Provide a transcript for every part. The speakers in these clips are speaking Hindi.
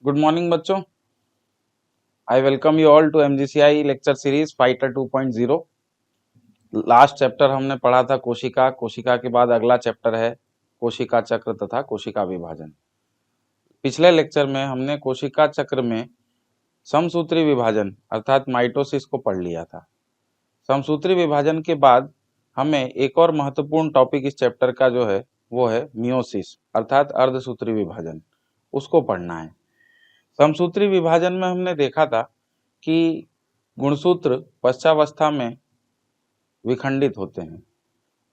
गुड मॉर्निंग बच्चों। I welcome you all to MGCI lecture series fighter 2.0। Last chapter हमने पढ़ा था कोशिका। कोशिका के बाद अगला चैप्टर है कोशिका चक्र तथा कोशिका विभाजन। पिछले लेक्चर में हमने कोशिका चक्र में समसूत्री विभाजन अर्थात माइटोसिस को पढ़ लिया था। समसूत्री विभाजन के बाद हमें एक और महत्वपूर्ण टॉपिक इस चैप्टर का जो है वो है मियोसिस अर्थात अर्धसूत्री विभाजन, उसको पढ़ना है। समसूत्री विभाजन में हमने देखा था कि गुणसूत्र पश्चावस्था में विखंडित होते हैं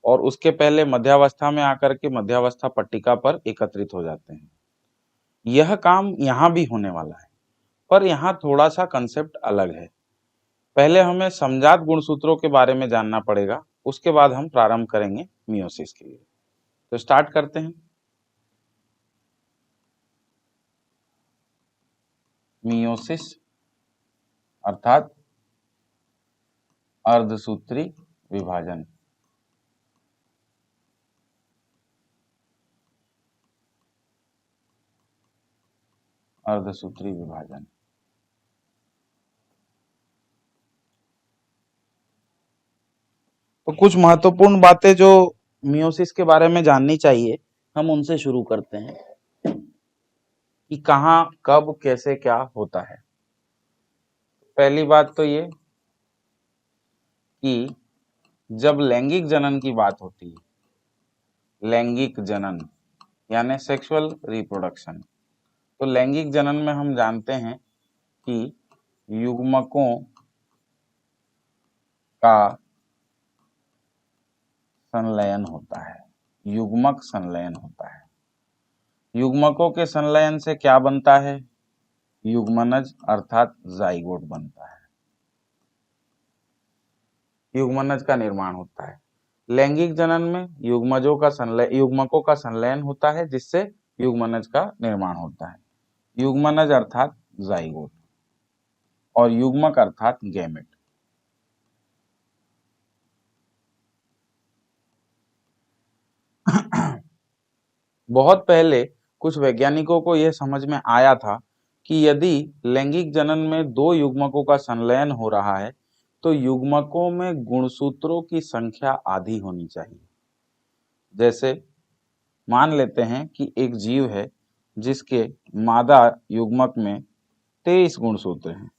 और उसके पहले मध्यावस्था में आकर के मध्यावस्था पट्टिका पर एकत्रित हो जाते हैं। यह काम यहाँ भी होने वाला है, पर यहाँ थोड़ा सा कंसेप्ट अलग है। पहले हमें समजात गुणसूत्रों के बारे में जानना पड़ेगा, उसके बाद हम प्रारंभ करेंगे मियोसिस के लिए। तो स्टार्ट करते हैं। मियोसिस अर्थात अर्धसूत्री विभाजन। अर्धसूत्री विभाजन तो कुछ महत्वपूर्ण बातें जो मियोसिस के बारे में जाननी चाहिए, हम उनसे शुरू करते हैं कि कहाँ कब कैसे क्या होता है। पहली बात तो ये कि जब लैंगिक जनन की बात होती है, लैंगिक जनन यानी सेक्सुअल रिप्रोडक्शन, तो लैंगिक जनन में हम जानते हैं कि युग्मकों का संलयन होता है, युग्मक संलयन होता है। युग्मकों के संलयन से क्या बनता है? युग्मनज अर्थात जाइगोट बनता है, युग्मनज का निर्माण होता है। लैंगिक जनन में युग्मकों का संलयन होता है जिससे युग्मनज का निर्माण होता है। युग्मनज अर्थात जाइगोट और युग्मक अर्थात गैमेट। बहुत पहले कुछ वैज्ञानिकों को यह समझ में आया था कि यदि लैंगिक जनन में दो युग्मकों का संलयन हो रहा है तो युग्मकों में गुणसूत्रों की संख्या आधी होनी चाहिए। जैसे मान लेते हैं कि एक जीव है जिसके मादा युग्मक में 23 गुणसूत्र हैं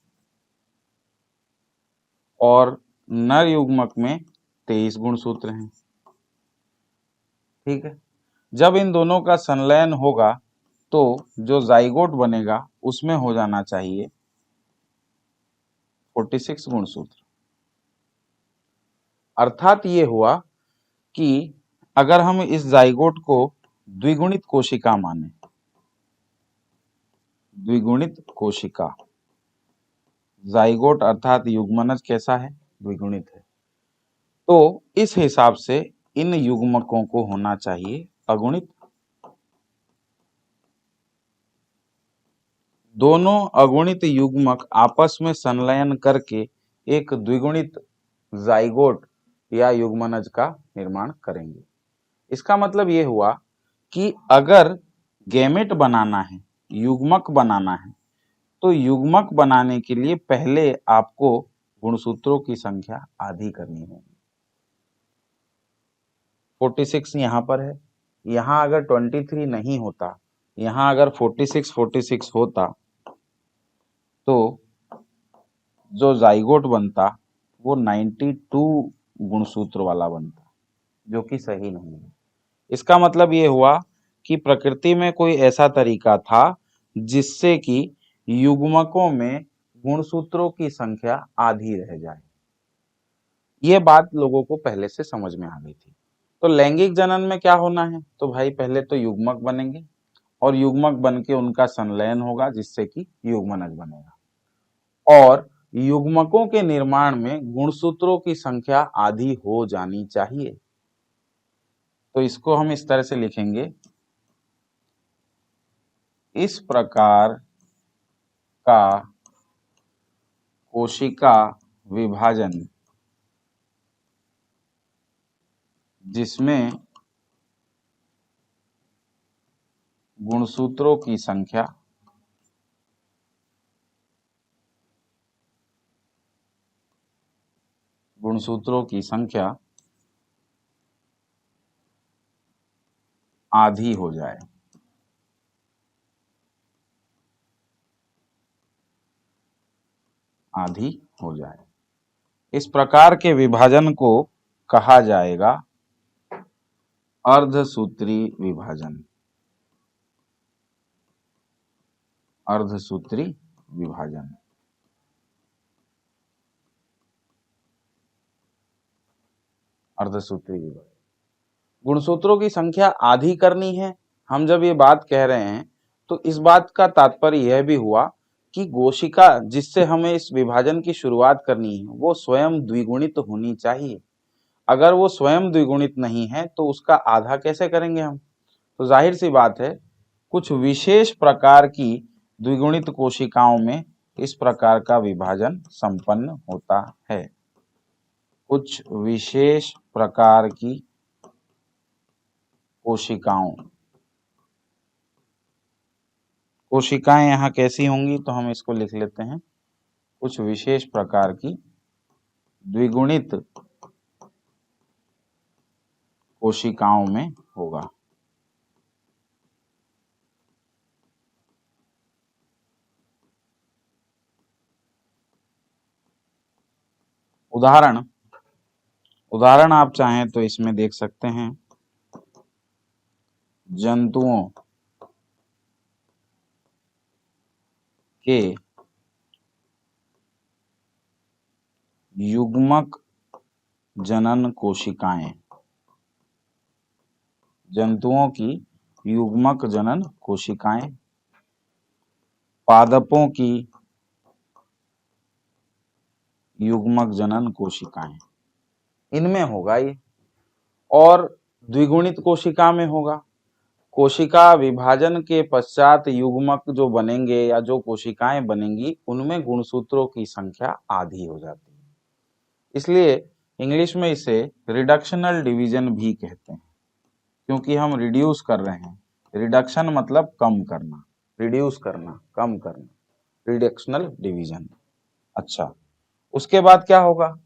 और नर युग्मक में 23 गुणसूत्र हैं। ठीक है, जब इन दोनों का संलयन होगा तो जो जाइगोट बनेगा उसमें हो जाना चाहिए 46 गुणसूत्र। अर्थात ये हुआ कि अगर हम इस जाइगोट को द्विगुणित कोशिका माने, द्विगुणित कोशिका, जाइगोट अर्थात युग्मनज कैसा है? द्विगुणित है। तो इस हिसाब से इन युग्मकों को होना चाहिए अगुणित। दोनों अगुणित युग्मक आपस में संलयन करके एक द्विगुणित जाइगोट या युग्मनज का निर्माण करेंगे। इसका मतलब ये हुआ कि अगर गैमेट बनाना है, युग्मक बनाना है, तो युग्मक बनाने के लिए पहले आपको गुणसूत्रों की संख्या आधी करनी होगी। 46 यहाँ पर है, यहाँ अगर 23 नहीं होता, यहाँ अगर 46 होता तो जो जाइगोट बनता वो 92 गुणसूत्र वाला बनता, जो कि सही नहीं है। इसका मतलब ये हुआ कि प्रकृति में कोई ऐसा तरीका था जिससे कि युग्मकों में गुणसूत्रों की संख्या आधी रह जाए। ये बात लोगों को पहले से समझ में आ गई थी। तो लैंगिक जनन में क्या होना है? तो भाई पहले तो युग्मक बनेंगे और युग्मक बन के उनका संलयन होगा जिससे कि युग्मनज बनेगा और युग्मकों के निर्माण में गुणसूत्रों की संख्या आधी हो जानी चाहिए। तो इसको हम इस तरह से लिखेंगे, इस प्रकार का कोशिका विभाजन जिसमें गुणसूत्रों की संख्या गुणसूत्रों की संख्या आधी हो जाए। आधी हो जाए, इस प्रकार के विभाजन को कहा जाएगा अर्धसूत्री विभाजन। अर्धसूत्री विभाजन। अर्धसूत्री विभाजन। गुणसूत्रों की संख्या आधी करनी है। हम जब ये बात कह रहे हैं तो इस बात का तात्पर्य यह भी हुआ कि कोशिका जिससे हमें इस विभाजन की शुरुआत करनी है वो स्वयं द्विगुणित होनी चाहिए। अगर वो स्वयं द्विगुणित नहीं है तो उसका आधा कैसे करेंगे हम? तो जाहिर सी बात है, कुछ विशेष प्रकार की द्विगुणित कोशिकाओं में इस प्रकार का विभाजन संपन्न होता है। कुछ विशेष प्रकार की कोशिकाएं यहाँ कैसी होंगी, तो हम इसको लिख लेते हैं, कुछ विशेष प्रकार की द्विगुणित कोशिकाओं में होगा। उदाहरण आप चाहें तो इसमें देख सकते हैं, जंतुओं के युग्मक जनन कोशिकाएं। जंतुओं की युग्मक जनन कोशिकाएं, पादपों की युग्मक जनन कोशिकाएं, इनमें होगा ये। और द्विगुणित कोशिका में होगा। कोशिका विभाजन के पश्चात युग्मक जो बनेंगे या जो कोशिकाएं बनेंगी उनमें गुणसूत्रों की संख्या आधी हो जाती है। इसलिए इंग्लिश में इसे रिडक्शनल डिवीजन भी कहते हैं, क्योंकि हम रिड्यूस कर रहे हैं। रिडक्शन मतलब कम करना, रिड्यूस करना, कम करना, रिडक्शनल डिवीजन। अच्छा, उसके बाद क्या होगा?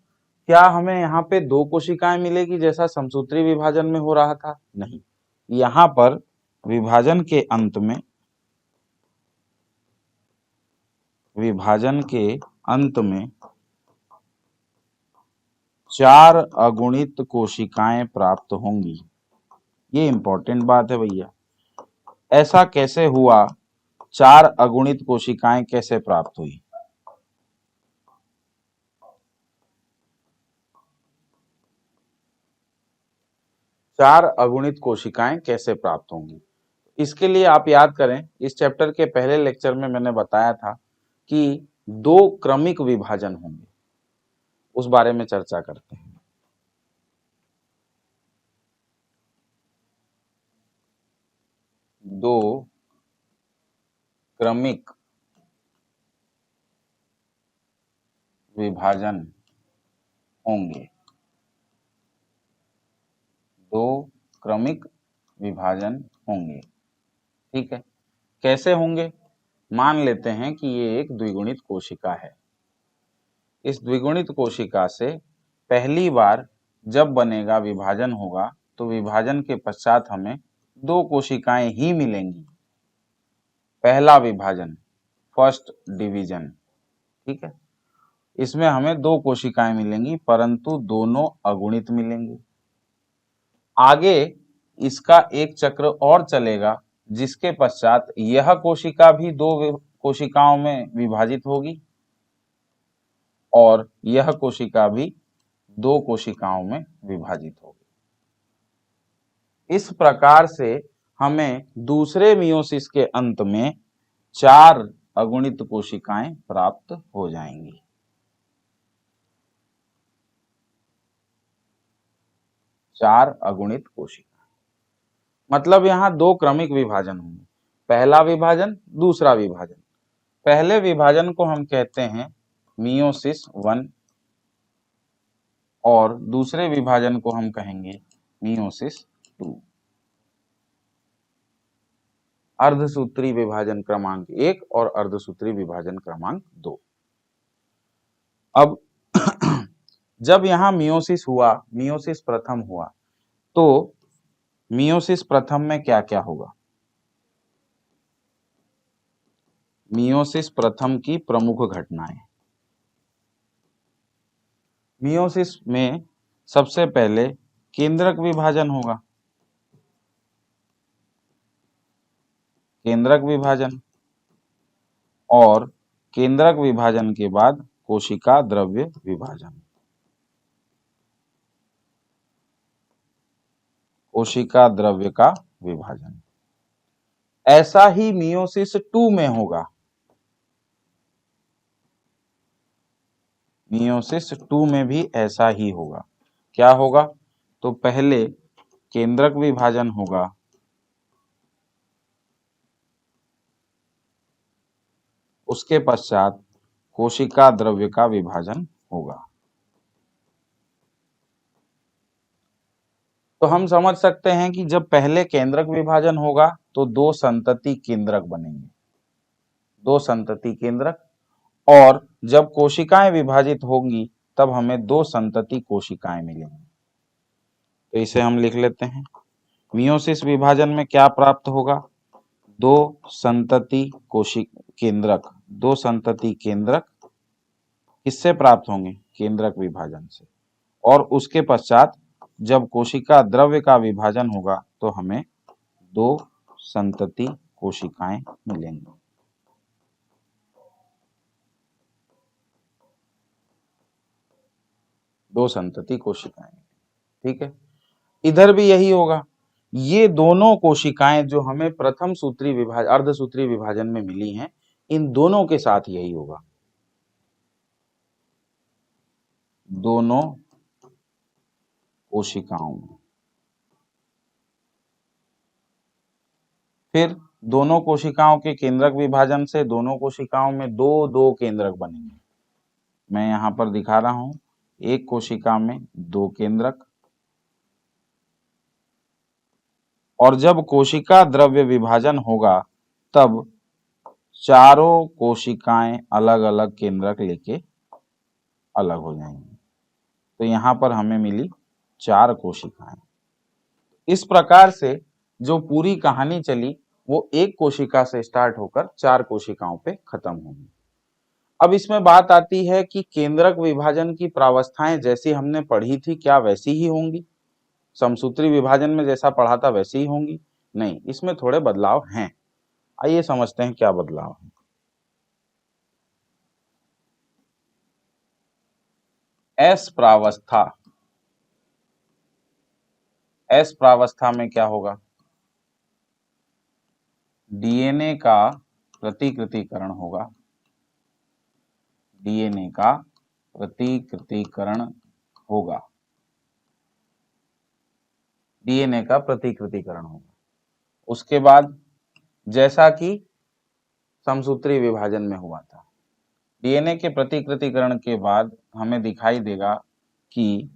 क्या हमें यहाँ पे दो कोशिकाएं मिलेगी जैसा समसूत्री विभाजन में हो रहा था? नहीं, यहाँ पर विभाजन के अंत में 4 अगुणित कोशिकाएं प्राप्त होंगी। ये इंपॉर्टेंट बात है भैया। ऐसा कैसे हुआ? 4 अगुणित कोशिकाएं कैसे प्राप्त हुई? चार अगुणित कोशिकाएं कैसे प्राप्त होंगी? इसके लिए आप याद करें, इस चैप्टर के पहले लेक्चर में मैंने बताया था कि 2 क्रमिक विभाजन होंगे, उस बारे में चर्चा करते हैं। 2 क्रमिक विभाजन होंगे। 2 क्रमिक विभाजन होंगे, ठीक है। कैसे होंगे? मान लेते हैं कि ये एक द्विगुणित कोशिका है। इस द्विगुणित कोशिका से पहली बार जब बनेगा, विभाजन होगा, तो विभाजन के पश्चात हमें 2 कोशिकाएं ही मिलेंगी। पहला विभाजन, फर्स्ट डिवीजन, ठीक है। इसमें हमें 2 कोशिकाएं मिलेंगी, परंतु दोनों अगुणित मिलेंगी। आगे इसका एक चक्र और चलेगा, जिसके पश्चात यह कोशिका भी 2 कोशिकाओं में विभाजित होगी और यह कोशिका भी 2 कोशिकाओं में विभाजित होगी। इस प्रकार से हमें दूसरे मियोसिस के अंत में 4 अगुणित कोशिकाएं प्राप्त हो जाएंगी। 4 अगुणित कोशिकाएं, मतलब यहां 2 क्रमिक विभाजन होंगे। पहला विभाजन, दूसरा विभाजन। पहले विभाजन को हम कहते हैं मियोसिस 1 और दूसरे विभाजन को हम कहेंगे मियोसिस 2। अर्धसूत्री विभाजन क्रमांक 1 और अर्धसूत्री विभाजन क्रमांक 2। अब जब यहाँ मियोसिस हुआ, मियोसिस प्रथम हुआ, तो मियोसिस प्रथम में क्या क्या होगा? मियोसिस प्रथम की प्रमुख घटनाएं। मियोसिस में सबसे पहले केंद्रक विभाजन होगा, केंद्रक विभाजन, और केंद्रक विभाजन के बाद कोशिका द्रव्य विभाजन, कोशिका द्रव्य का विभाजन। ऐसा ही मियोसिस 2 में होगा, मियोसिस 2 में भी ऐसा ही होगा। क्या होगा? तो पहले केंद्रक विभाजन होगा, उसके पश्चात कोशिका द्रव्य का विभाजन होगा। तो हम समझ सकते हैं कि जब पहले केंद्रक विभाजन होगा तो 2 संतति केंद्रक बनेंगे, 2 संतति केंद्रक, और जब कोशिकाएं विभाजित होंगी तब हमें 2 संतति कोशिकाएं मिलेंगी। तो इसे हम लिख लेते हैं। मियोसिस विभाजन में क्या प्राप्त होगा? 2 संतति केंद्रक, 2 संतति केंद्रक किससे प्राप्त होंगे? केंद्रक विभाजन से। और उसके पश्चात जब कोशिका द्रव्य का विभाजन होगा तो हमें 2 संतति कोशिकाएं मिलेंगी। दो संतति कोशिकाएं, ठीक है। इधर भी यही होगा, ये दोनों कोशिकाएं जो हमें प्रथम सूत्री विभाजन, अर्धसूत्री विभाजन में मिली हैं, इन दोनों के साथ यही होगा, दोनों कोशिकाओं में। फिर दोनों कोशिकाओं के केंद्रक विभाजन से दोनों कोशिकाओं में 2 केंद्रक बनेंगे। मैं यहां पर दिखा रहा हूं, एक कोशिका में 2 केंद्रक, और जब कोशिका द्रव्य विभाजन होगा तब चारों कोशिकाएं अलग अलग केंद्रक लेके अलग हो जाएंगी। तो यहां पर हमें मिली 4 कोशिकाएं। इस प्रकार से जो पूरी कहानी चली वो एक कोशिका से स्टार्ट होकर 4 कोशिकाओं पे खत्म होगी। अब इसमें बात आती है कि केंद्रक विभाजन की प्रावस्थाएं जैसी हमने पढ़ी थी क्या वैसी ही होंगी? समसूत्री विभाजन में जैसा पढ़ा था वैसी ही होंगी? नहीं, इसमें थोड़े बदलाव हैं। आइए समझते हैं क्या बदलाव है। एस प्रावस्था, एस प्रावस्था में क्या होगा? डीएनए का प्रतिकृतिकरण होगा, डीएनए का प्रतिकृतिकरण होगा, डीएनए का प्रतिकृतिकरण होगा। उसके बाद जैसा कि समसूत्री विभाजन में हुआ था, डीएनए के प्रतिकृतिकरण के बाद हमें दिखाई देगा कि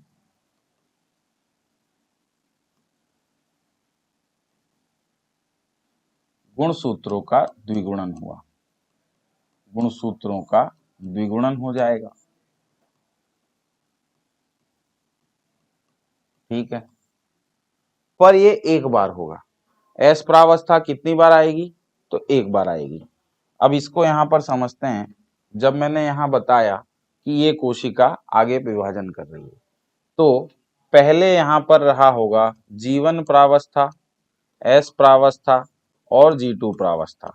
गुणसूत्रों का द्विगुणन हुआ, गुणसूत्रों का द्विगुणन हो जाएगा, ठीक है। पर ये एक बार होगा। एस प्रावस्था कितनी बार आएगी? तो एक बार आएगी। अब इसको यहां पर समझते हैं। जब मैंने यहां बताया कि ये कोशिका आगे विभाजन कर रही है, तो पहले यहां पर रहा होगा G1 प्रावस्था, एस प्रावस्था और G2 प्रावस्था।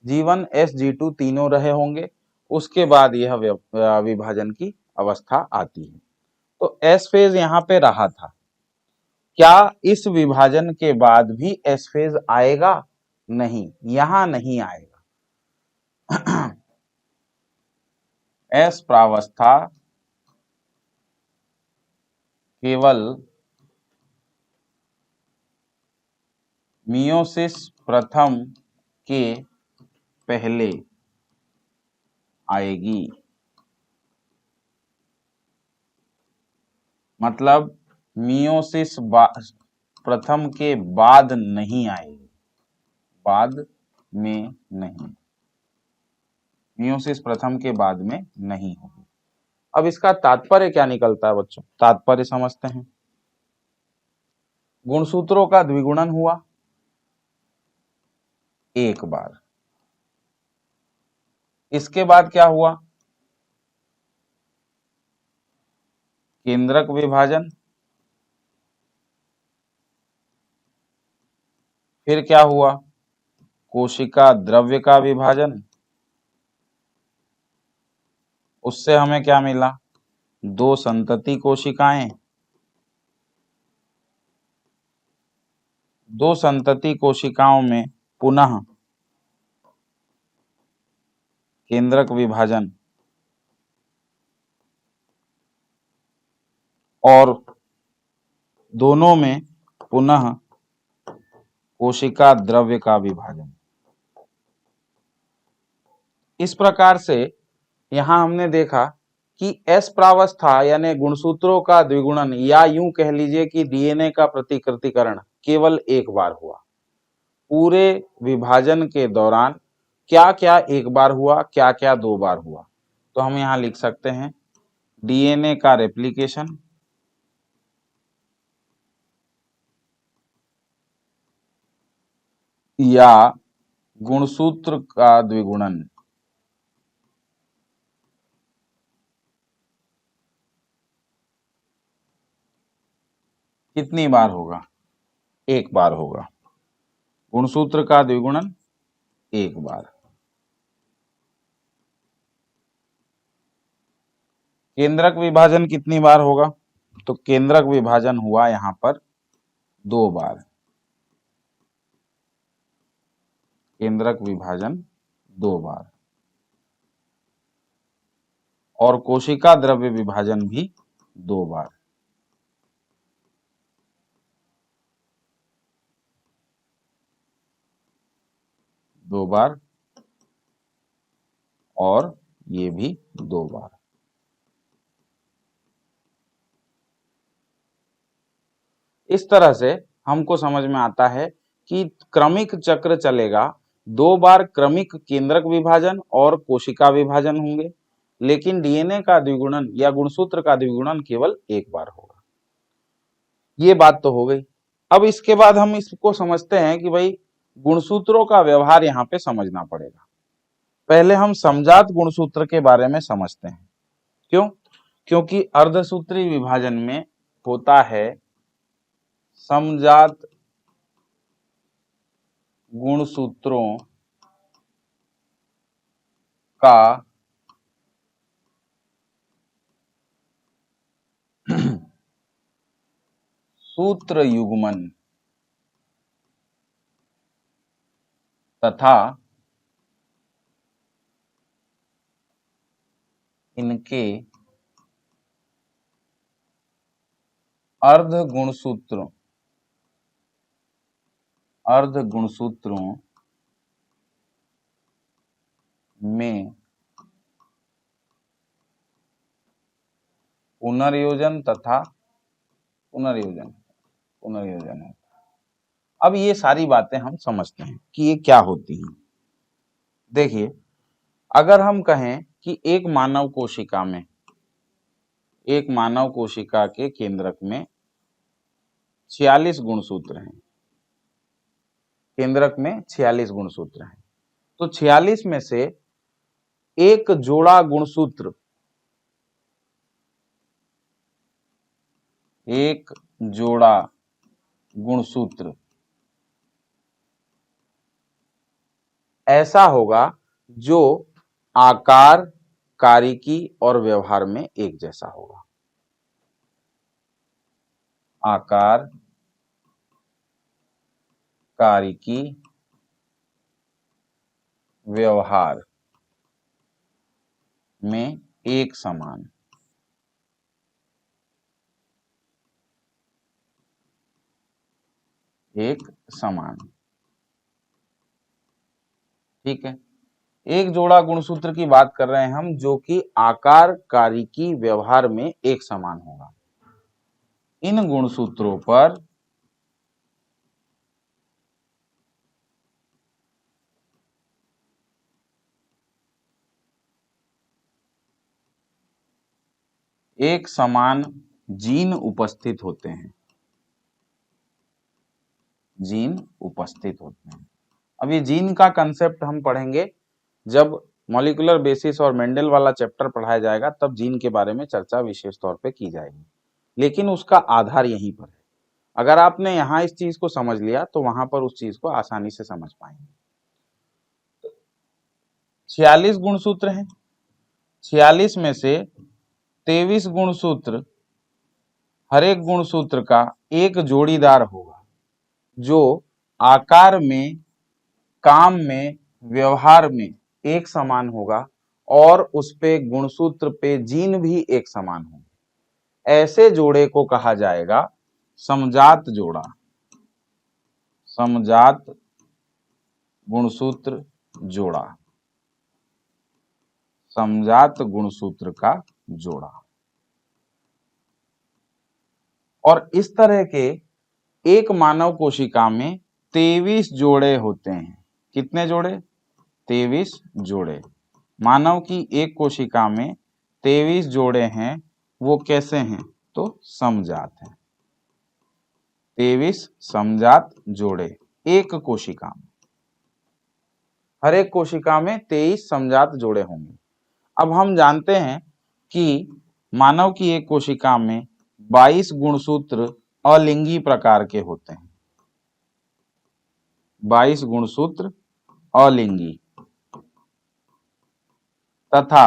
G1, S, G2 तीनों रहे होंगे, उसके बाद यह विभाजन की अवस्था आती है। तो एस फेज यहां पे रहा था। क्या इस विभाजन के बाद भी एस फेज आएगा? नहीं, यहां नहीं आएगा। एस प्रावस्था केवल मियोसिस प्रथम के पहले आएगी, मतलब मियोसिस प्रथम के बाद नहीं आएगी, बाद में नहीं, मियोसिस प्रथम के बाद में नहीं होगी। अब इसका तात्पर्य क्या निकलता है बच्चों, तात्पर्य समझते हैं। गुणसूत्रों का द्विगुणन हुआ एक बार, इसके बाद क्या हुआ, केंद्रक विभाजन, फिर क्या हुआ, कोशिका द्रव्य का विभाजन, उससे हमें क्या मिला, दो संतति कोशिकाएं, दो संतति कोशिकाओं में पुनः केंद्रक विभाजन और दोनों में पुनः कोशिका द्रव्य का विभाजन। इस प्रकार से यहां हमने देखा कि एस प्रावस्था यानी गुणसूत्रों का द्विगुणन, या यूं कह लीजिए कि डीएनए का प्रतिकृतिकरण केवल एक बार हुआ। पूरे विभाजन के दौरान क्या क्या एक बार हुआ, क्या क्या दो बार हुआ, तो हम यहां लिख सकते हैं डीएनए का रेप्लिकेशन, या गुणसूत्र का द्विगुणन कितनी बार होगा, एक बार होगा। गुणसूत्र का द्विगुणन एक बार। केंद्रक विभाजन कितनी बार होगा, तो केंद्रक विभाजन हुआ यहां पर दो बार, केंद्रक विभाजन दो बार, और कोशिका द्रव्य विभाजन भी दो बार। दो बार और ये भी दो बार। इस तरह से हमको समझ में आता है कि क्रमिक चक्र चलेगा, दो बार क्रमिक केंद्रक विभाजन और कोशिका विभाजन होंगे, लेकिन डीएनए का द्विगुणन या गुणसूत्र का द्विगुणन केवल एक बार होगा। ये बात तो हो गई। अब इसके बाद हम इसको समझते हैं कि भाई गुणसूत्रों का व्यवहार यहाँ पे समझना पड़ेगा। पहले हम समजात गुणसूत्र के बारे में समझते हैं। क्यों? क्योंकि अर्धसूत्री विभाजन में होता है समजात गुणसूत्रों का सूत्र युग्मन तथा इनके अर्ध गुणसूत्रों में पुनर्योजन तथा पुनर्योजन है। अब ये सारी बातें हम समझते हैं कि ये क्या होती हैं। देखिए, अगर हम कहें कि एक मानव कोशिका के केंद्रक में 46 गुणसूत्र हैं, केंद्रक में 46 गुणसूत्र हैं, तो 46 में से एक जोड़ा गुणसूत्र ऐसा होगा जो आकार, कारिकी और व्यवहार में एक जैसा होगा। आकार, कारिकी, व्यवहार में एक समान। ठीक है, एक जोड़ा गुणसूत्र की बात कर रहे हैं हम, जो कि आकार, कारिकी, व्यवहार में एक समान होगा। इन गुणसूत्रों पर एक समान जीन उपस्थित होते हैं, जीन उपस्थित होते हैं। अब ये जीन का कंसेप्ट हम पढ़ेंगे जब मॉलिक्यूलर बेसिस और मेंडल वाला चैप्टर पढ़ाया जाएगा, तब जीन के बारे में चर्चा विशेष तौर पे की जाएगी, लेकिन उसका आधार यहीं पर है। अगर आपने यहाँ इस चीज को समझ लिया तो वहां पर उस चीज को आसानी से समझ पाएंगे। 46 गुणसूत्र हैं, 46 में से 23 गुणसूत्र, हर एक गुणसूत्र का एक जोड़ीदार होगा जो आकार में, काम में, व्यवहार में एक समान होगा और उस पे गुणसूत्र पे जीन भी एक समान होंगे। ऐसे जोड़े को कहा जाएगा समजात जोड़ा, समजात गुणसूत्र जोड़ा, समजात गुणसूत्र का जोड़ा। और इस तरह के एक मानव कोशिका में 23 जोड़े होते हैं। कितने जोड़े? 23 जोड़े। मानव की एक कोशिका में 23 जोड़े हैं। वो कैसे हैं? तो समजात हैं। 23 समजात जोड़े एक कोशिका में, हर एक कोशिका में 23 समजात जोड़े होंगे। अब हम जानते हैं कि मानव की एक कोशिका में 22 गुणसूत्र अलिंगी प्रकार के होते हैं, 22 गुणसूत्र अलिंगी, तथा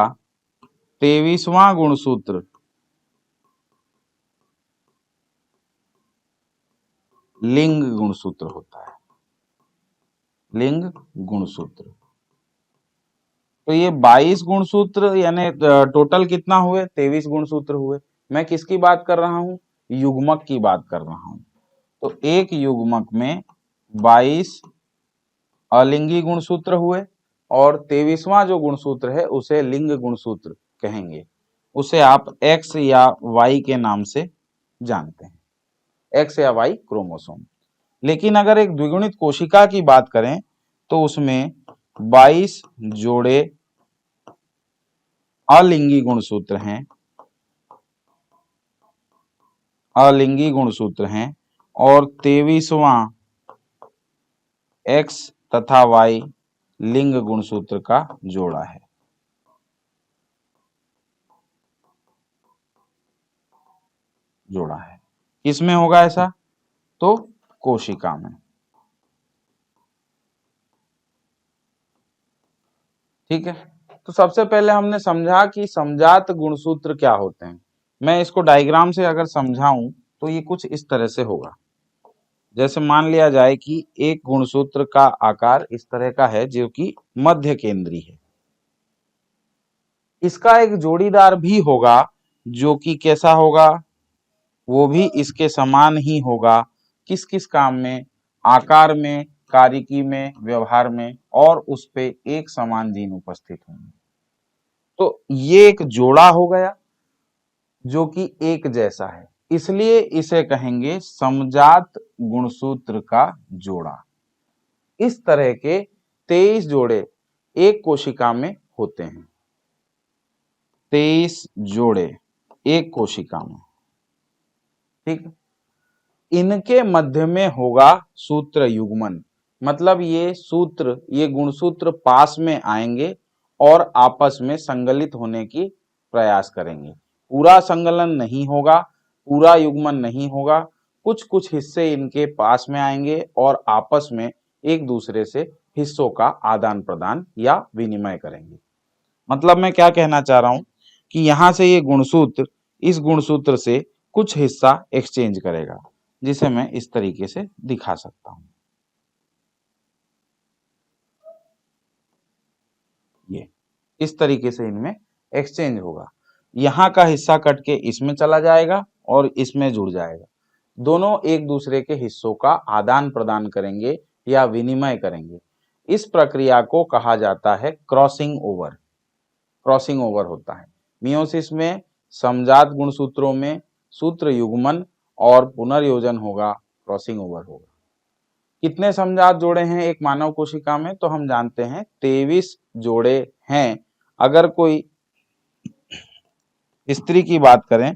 23वां गुणसूत्र लिंग गुणसूत्र होता है, लिंग गुणसूत्र। तो ये 22 गुणसूत्र यानी टोटल कितना हुए? 23 गुणसूत्र हुए। मैं किसकी बात कर रहा हूं? युग्मक की बात कर रहा हूं। तो एक युग्मक में 22 अलिंगी गुणसूत्र हुए और 23वां जो गुणसूत्र है उसे लिंग गुणसूत्र कहेंगे। उसे आप X या Y के नाम से जानते हैं, X या Y क्रोमोसोम। लेकिन अगर एक द्विगुणित कोशिका की बात करें तो उसमें 22 जोड़े अलिंगी गुणसूत्र हैं, अलिंगी गुणसूत्र हैं और 23वां X तथा Y लिंग गुणसूत्र का जोड़ा है। जोड़ा है किसमें होगा ऐसा? तो कोशिका में। ठीक है, तो सबसे पहले हमने समझा कि समजात गुणसूत्र क्या होते हैं। मैं इसको डायग्राम से अगर समझाऊं तो ये कुछ इस तरह से होगा। जैसे मान लिया जाए कि एक गुणसूत्र का आकार इस तरह का है जो कि मध्य केंद्री है। इसका एक जोड़ीदार भी होगा जो कि कैसा होगा? वो भी इसके समान ही होगा। किस किस काम में? आकार में, कार्यकी में, व्यवहार में, और उस पे एक समान जीन उपस्थित होंगे। तो ये एक जोड़ा हो गया जो कि एक जैसा है, इसलिए इसे कहेंगे समजात गुणसूत्र का जोड़ा। इस तरह के 23 जोड़े एक कोशिका में होते हैं, 23 जोड़े एक कोशिका में। ठीक, इनके मध्य में होगा सूत्र युग्मन। मतलब ये सूत्र, ये गुणसूत्र पास में आएंगे और आपस में संगलित होने की प्रयास करेंगे। पूरा संगलन नहीं होगा, पूरा युग्मन नहीं होगा, कुछ कुछ हिस्से इनके पास में आएंगे और आपस में एक दूसरे से हिस्सों का आदान प्रदान या विनिमय करेंगे। मतलब मैं क्या कहना चाह रहा हूं कि यहां से ये गुणसूत्र इस गुणसूत्र से कुछ हिस्सा एक्सचेंज करेगा, जिसे मैं इस तरीके से दिखा सकता हूं। ये इस तरीके से इनमें एक्सचेंज होगा। यहां का हिस्सा कट के इसमें चला जाएगा और इसमें जुड़ जाएगा। दोनों एक दूसरे के हिस्सों का आदान प्रदान करेंगे या विनिमय करेंगे। इस प्रक्रिया को कहा जाता है क्रॉसिंग ओवर। क्रॉसिंग ओवर होता है मियोसिस में। समजात गुणसूत्रों में सूत्र युग्मन और पुनर्योजन होगा, क्रॉसिंग ओवर होगा। कितने समजात जोड़े हैं एक मानव कोशिका में? तो हम जानते हैं 23 जोड़े हैं। अगर कोई स्त्री की बात करें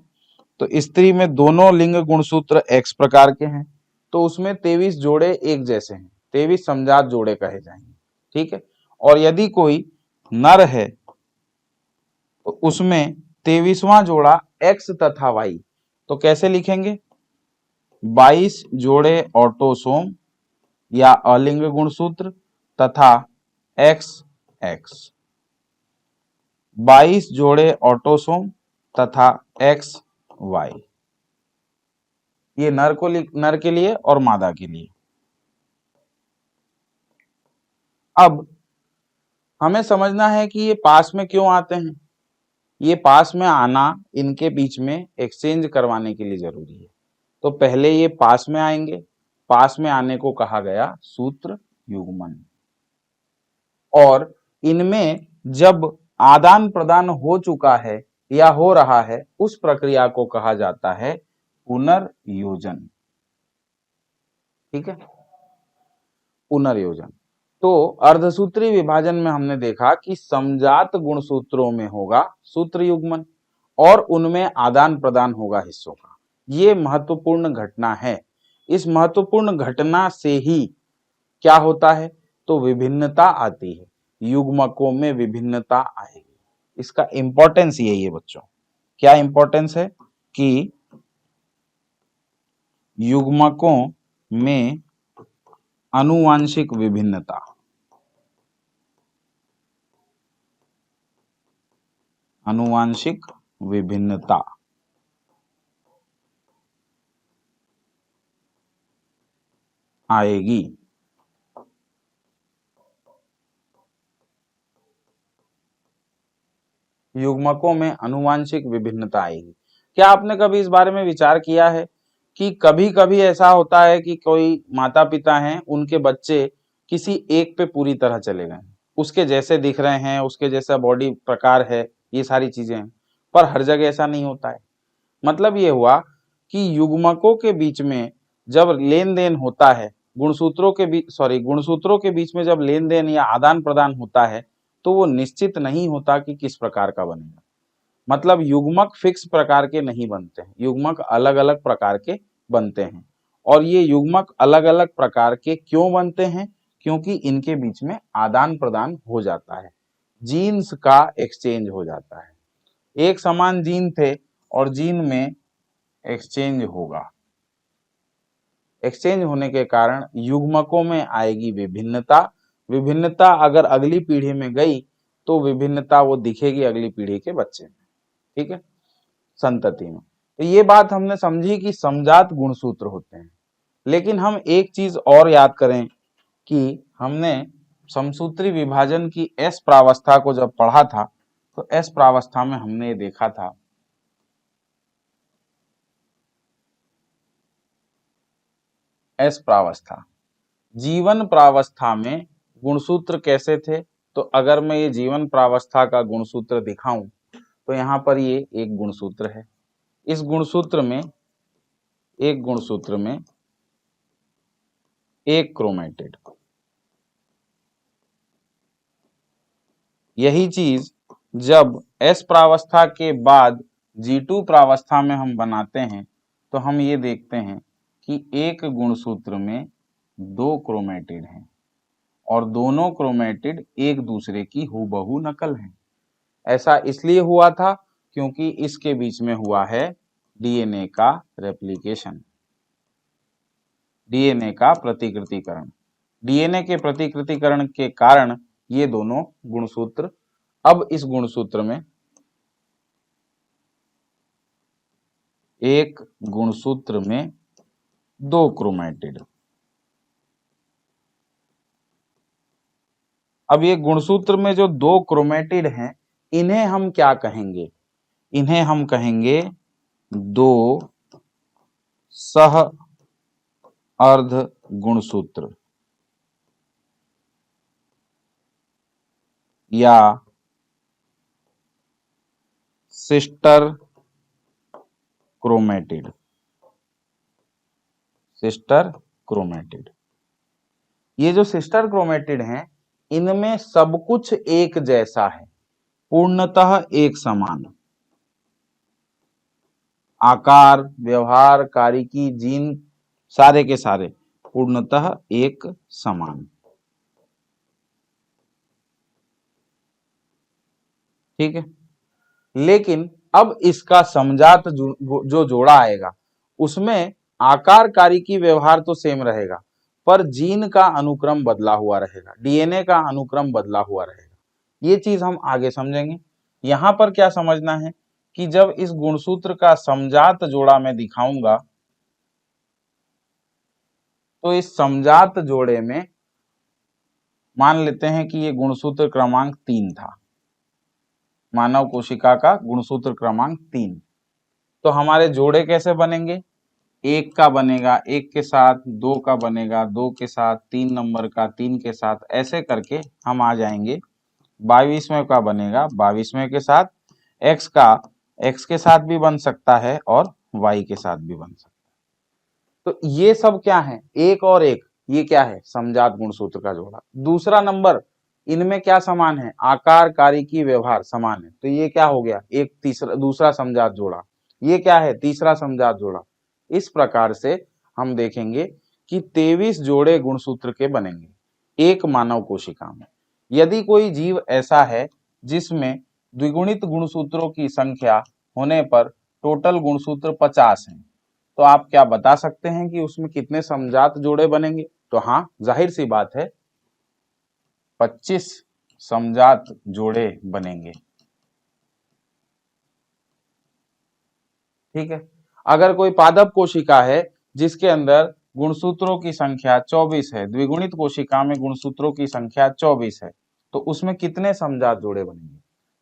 तो स्त्री में दोनों लिंग गुणसूत्र X प्रकार के हैं, तो उसमें 23 जोड़े एक जैसे हैं, 23 समजात जोड़े कहे जाएंगे। ठीक है। और यदि कोई नर है तो उसमें 23वां जोड़ा X तथा Y, तो कैसे लिखेंगे? 22 जोड़े ऑटोसोम या अलिंग गुणसूत्र तथा XX, 22 जोड़े ऑटोसोम तथा XY, ये नर के लिए और मादा के लिए। अब हमें समझना है कि ये पास में क्यों आते हैं। ये पास में आना इनके बीच में एक्सचेंज करवाने के लिए जरूरी है। तो पहले ये पास में आएंगे, पास में आने को कहा गया सूत्र युग्मन। और इनमें जब आदान प्रदान हो चुका है या हो रहा है, उस प्रक्रिया को कहा जाता है पुनर्योजन। ठीक है, पुनर्योजन। तो अर्धसूत्री विभाजन में हमने देखा कि समजात गुणसूत्रों में होगा सूत्र युग्मन और उनमें आदान प्रदान होगा हिस्सों का। ये महत्वपूर्ण घटना है। इस महत्वपूर्ण घटना से ही क्या होता है? तो विभिन्नता आती है, युग्मकों में विभिन्नता आएगी। इसका इंपॉर्टेंस यही है बच्चों। क्या इंपॉर्टेंस है? कि युग्मकों में आनुवांशिक विभिन्नता, आनुवांशिक विभिन्नता आएगी। युग्मकों में आनुवांशिक विभिन्नता आएगी। क्या आपने कभी इस बारे में विचार किया है कि कभी कभी ऐसा होता है कि कोई माता पिता हैं, उनके बच्चे किसी एक पे पूरी तरह चले गए, उसके जैसे दिख रहे हैं, उसके जैसा बॉडी प्रकार है, ये सारी चीजें हैं, पर हर जगह ऐसा नहीं होता है। मतलब ये हुआ कि युग्मकों के बीच में जब लेन देन होता है, गुणसूत्रों के बीच में जब लेन देन या आदान प्रदान होता है, तो वो निश्चित नहीं होता कि किस प्रकार का बनेगा। मतलब युग्मक फिक्स प्रकार के नहीं बनते हैं, युग्मक अलग अलग प्रकार के बनते हैं। और ये युग्मक अलग अलग प्रकार के क्यों बनते हैं? क्योंकि इनके बीच में आदान प्रदान हो जाता है, जीन्स का एक्सचेंज हो जाता है। एक समान जीन थे और जीन में एक्सचेंज होगा, एक्सचेंज होने के कारण युग्मकों में आएगी विभिन्नता। विभिन्नता अगर अगली पीढ़ी में गई तो विभिन्नता वो दिखेगी अगली पीढ़ी के बच्चे में। ठीक है, संतति में। तो ये बात हमने समझी कि समजात गुणसूत्र होते हैं। लेकिन हम एक चीज और याद करें कि हमने समसूत्री विभाजन की एस प्रावस्था को जब पढ़ा था, तो एस प्रावस्था में हमने ये देखा था एस प्रावस्था, जीवन प्रावस्था में गुणसूत्र कैसे थे। तो अगर मैं ये जीवन प्रावस्था का गुणसूत्र दिखाऊं तो यहाँ पर ये एक गुणसूत्र है। इस गुणसूत्र में एक क्रोमेटिड, यही चीज जब एस प्रावस्था के बाद G2 प्रावस्था में हम बनाते हैं तो हम ये देखते हैं कि एक गुणसूत्र में 2 क्रोमेटिड हैं और दोनों क्रोमेटिड एक दूसरे की हूबहू नकल हैं। ऐसा इसलिए हुआ था क्योंकि इसके बीच में हुआ है डीएनए का रेप्लिकेशन, डीएनए का प्रतिकृतिकरण। डीएनए के प्रतिकृतिकरण के कारण ये दोनों गुणसूत्र, अब इस गुणसूत्र में एक गुणसूत्र में 2 क्रोमेटिड। अब ये गुणसूत्र में जो 2 क्रोमेटिड हैं, इन्हें हम क्या कहेंगे? इन्हें हम कहेंगे 2 सह अर्ध गुणसूत्र या सिस्टर क्रोमेटिड, सिस्टर क्रोमेटिड। ये जो सिस्टर क्रोमेटिड हैं, इनमें सब कुछ एक जैसा है, पूर्णतः एक समान। आकार, व्यवहार, कारिकी, जीन सारे के सारे पूर्णतः एक समान। ठीक है, लेकिन अब इसका समजात जो जोड़ा आएगा उसमें आकार, कारिकी, व्यवहार तो सेम रहेगा, पर जीन का अनुक्रम बदला हुआ रहेगा, डीएनए का अनुक्रम बदला हुआ रहेगा। ये चीज हम आगे समझेंगे। यहां पर क्या समझना है कि जब इस गुणसूत्र का समजात जोड़ा मैं दिखाऊंगा तो इस समजात जोड़े में मान लेते हैं कि ये गुणसूत्र क्रमांक 3 था, मानव कोशिका का गुणसूत्र क्रमांक 3। तो हमारे जोड़े कैसे बनेंगे? 1 का बनेगा 1 के साथ, 2 का बनेगा 2 के साथ, 3 नंबर का 3 के साथ, ऐसे करके हम आ जाएंगे। 22वें का बनेगा 22वें के साथ, x का x के साथ भी बन सकता है और y के साथ भी बन सकता है। तो ये सब क्या है? एक और एक, ये क्या है? समजात गुणसूत्र का जोड़ा। दूसरा नंबर, इनमें क्या समान है? आकार, कारिकी, व्यवहार समान है, तो ये क्या हो गया? एक तीसरा दूसरा समजात जोड़ा। ये क्या है? तीसरा समजात जोड़ा। इस प्रकार से हम देखेंगे कि 23 जोड़े गुणसूत्र के बनेंगे एक मानव कोशिका में। यदि कोई जीव ऐसा है जिसमें द्विगुणित गुणसूत्रों की संख्या होने पर टोटल गुणसूत्र 50 हैं, तो आप क्या बता सकते हैं कि उसमें कितने समजात जोड़े बनेंगे? तो हाँ, जाहिर सी बात है 25 समजात जोड़े बनेंगे। ठीक है, अगर कोई पादप कोशिका है जिसके अंदर गुणसूत्रों की संख्या 24 है, द्विगुणित कोशिका में गुणसूत्रों की संख्या 24 है, तो उसमें कितने समजात जोड़े बनेंगे?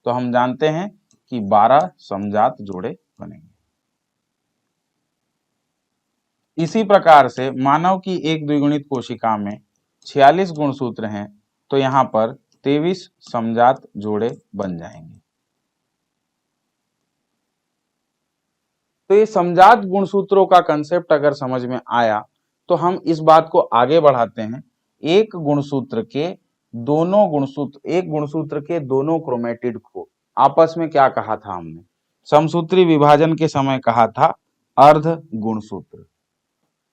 तो हम जानते हैं कि 12 समजात जोड़े बनेंगे। इसी प्रकार से मानव की एक द्विगुणित कोशिका में 46 गुणसूत्र हैं, तो यहाँ पर 23 समजात जोड़े बन जाएंगे। तो ये समजात गुणसूत्रों का कंसेप्ट अगर समझ में आया तो हम इस बात को आगे बढ़ाते हैं। एक गुणसूत्र के दोनों क्रोमेटिड को आपस में क्या कहा था हमने? समसूत्री विभाजन के समय कहा था अर्ध गुणसूत्र।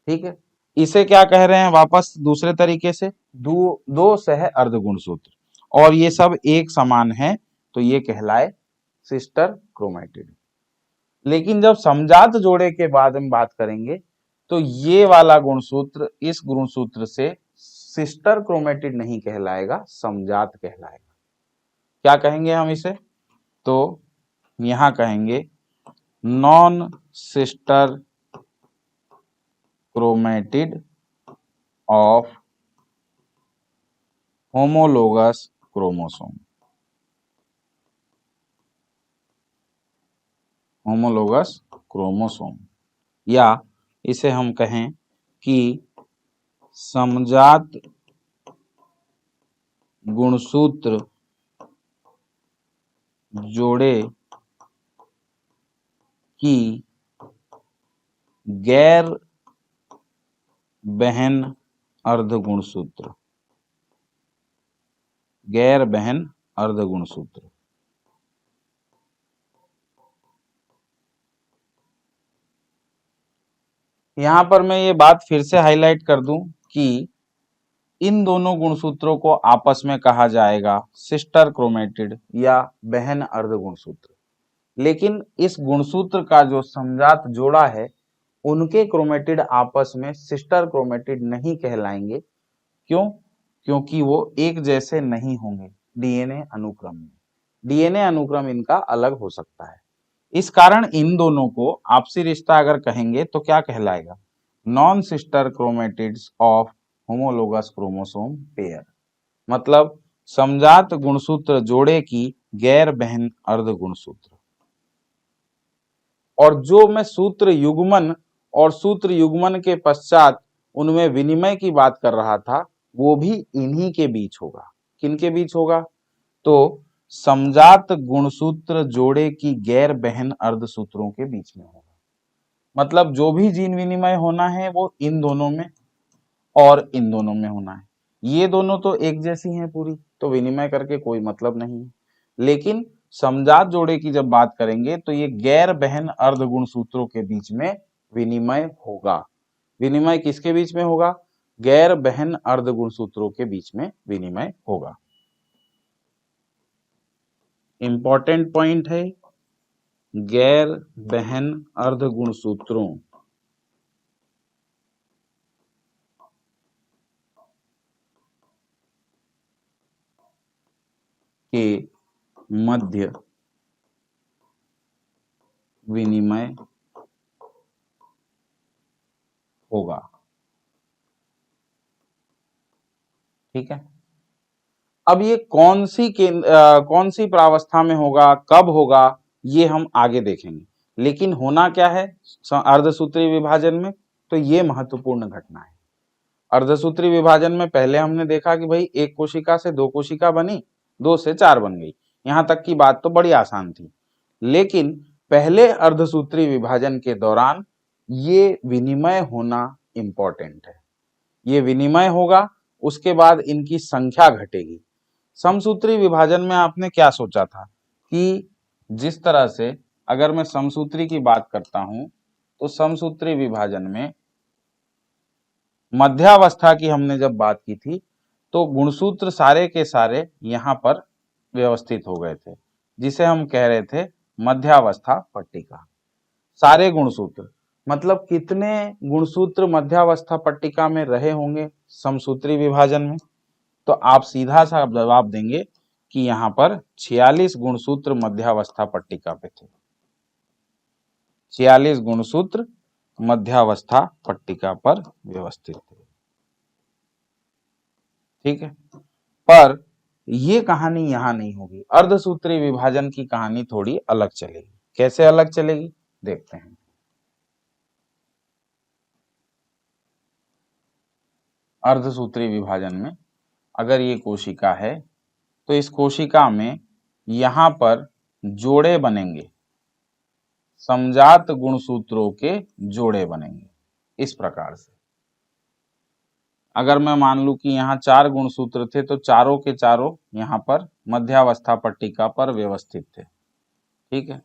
ठीक है, इसे क्या कह रहे हैं वापस दूसरे तरीके से? दो सह अर्ध गुणसूत्र, और ये सब एक समान है, तो ये कहलाए सिस्टर क्रोमेटिड। लेकिन जब समजात जोड़े के बाद हम बात करेंगे तो ये वाला गुणसूत्र इस गुणसूत्र से सिस्टर क्रोमेटिड नहीं कहलाएगा, समजात कहलाएगा। क्या कहेंगे हम इसे? तो यहां कहेंगे non sister chromatid of homologous chromosome. Homologous chromosome, या इसे हम कहें कि समजात गुणसूत्र जोड़े की गैर बहन अर्ध गुणसूत्र। गैर बहन अर्ध गुणसूत्र। यहां पर मैं ये बात फिर से हाईलाइट कर दूं कि इन दोनों गुणसूत्रों को आपस में कहा जाएगा सिस्टर क्रोमेटिड या बहन अर्ध गुणसूत्र। लेकिन इस गुणसूत्र का जो समजात जोड़ा है उनके क्रोमेटिड आपस में सिस्टर क्रोमेटिड नहीं कहलाएंगे। क्यों? क्योंकि वो एक जैसे नहीं होंगे डीएनए अनुक्रम में। डीएनए अनुक्रम इनका अलग हो सकता है। इस कारण इन दोनों को आपसी रिश्ता अगर कहेंगे तो क्या कहलाएगा? Non sister chromatids of homologous chromosome pair, मतलब समजात गुणसूत्र जोड़े की गैर बहन अर्ध गुणसूत्र। और जो मैं सूत्र युग्मन और सूत्र युग्मन के पश्चात उनमें विनिमय की बात कर रहा था, वो भी इन्हीं के बीच होगा। किनके बीच होगा? तो समजात गुणसूत्र जोड़े की गैर बहन अर्ध सूत्रों के बीच में होगा। मतलब जो भी जीन विनिमय होना है वो इन दोनों में और इन दोनों में होना है। ये दोनों तो एक जैसी हैं पूरी, तो विनिमय करके कोई मतलब नहीं है। लेकिन समजात जोड़े की जब बात करेंगे तो ये गैर बहन अर्ध गुणसूत्रों के बीच में विनिमय होगा। विनिमय किसके बीच में होगा? गैर बहन अर्ध गुणसूत्रों के बीच में विनिमय होगा। इंपॉर्टेंट पॉइंट है, गैर बहन अर्ध गुणसूत्रों के मध्य विनिमय होगा। ठीक है, अब ये कौन सी प्रावस्था में होगा, कब होगा, ये हम आगे देखेंगे। लेकिन होना क्या है अर्धसूत्री विभाजन में, तो ये महत्वपूर्ण घटना है। अर्धसूत्री विभाजन में पहले हमने देखा कि भाई एक कोशिका से दो कोशिका बनी, दो से चार बन गई, यहां तक की बात तो बड़ी आसान थी। लेकिन पहले अर्धसूत्री विभाजन के दौरान ये विनिमय होना इंपॉर्टेंट है। ये विनिमय होगा, उसके बाद इनकी संख्या घटेगी। समसूत्री विभाजन में आपने क्या सोचा था कि जिस तरह से अगर मैं समसूत्री की बात करता हूं तो समसूत्री विभाजन में मध्यावस्था की हमने जब बात की थी तो गुणसूत्र सारे के सारे यहां पर व्यवस्थित हो गए थे, जिसे हम कह रहे थे मध्यावस्था पट्टिका। सारे गुणसूत्र मतलब कितने गुणसूत्र मध्यावस्था पट्टिका में रहे होंगे समसूत्री विभाजन में, तो आप सीधा सा जवाब देंगे कि यहां पर 46 गुणसूत्र मध्यावस्था पट्टिका पे थे। 46 गुणसूत्र मध्यावस्था पट्टिका पर व्यवस्थित थे। ठीक है, पर ये कहानी यहां नहीं होगी। अर्धसूत्री विभाजन की कहानी थोड़ी अलग चलेगी। कैसे अलग चलेगी देखते हैं। अर्धसूत्री विभाजन में अगर ये कोशिका है तो इस कोशिका में यहां पर जोड़े बनेंगे, समजात गुणसूत्रों के जोड़े बनेंगे इस प्रकार से। अगर मैं मान लूं कि यहाँ चार गुणसूत्र थे तो चारों के चारों यहाँ पर मध्यावस्था पट्टिका पर व्यवस्थित थे। ठीक है,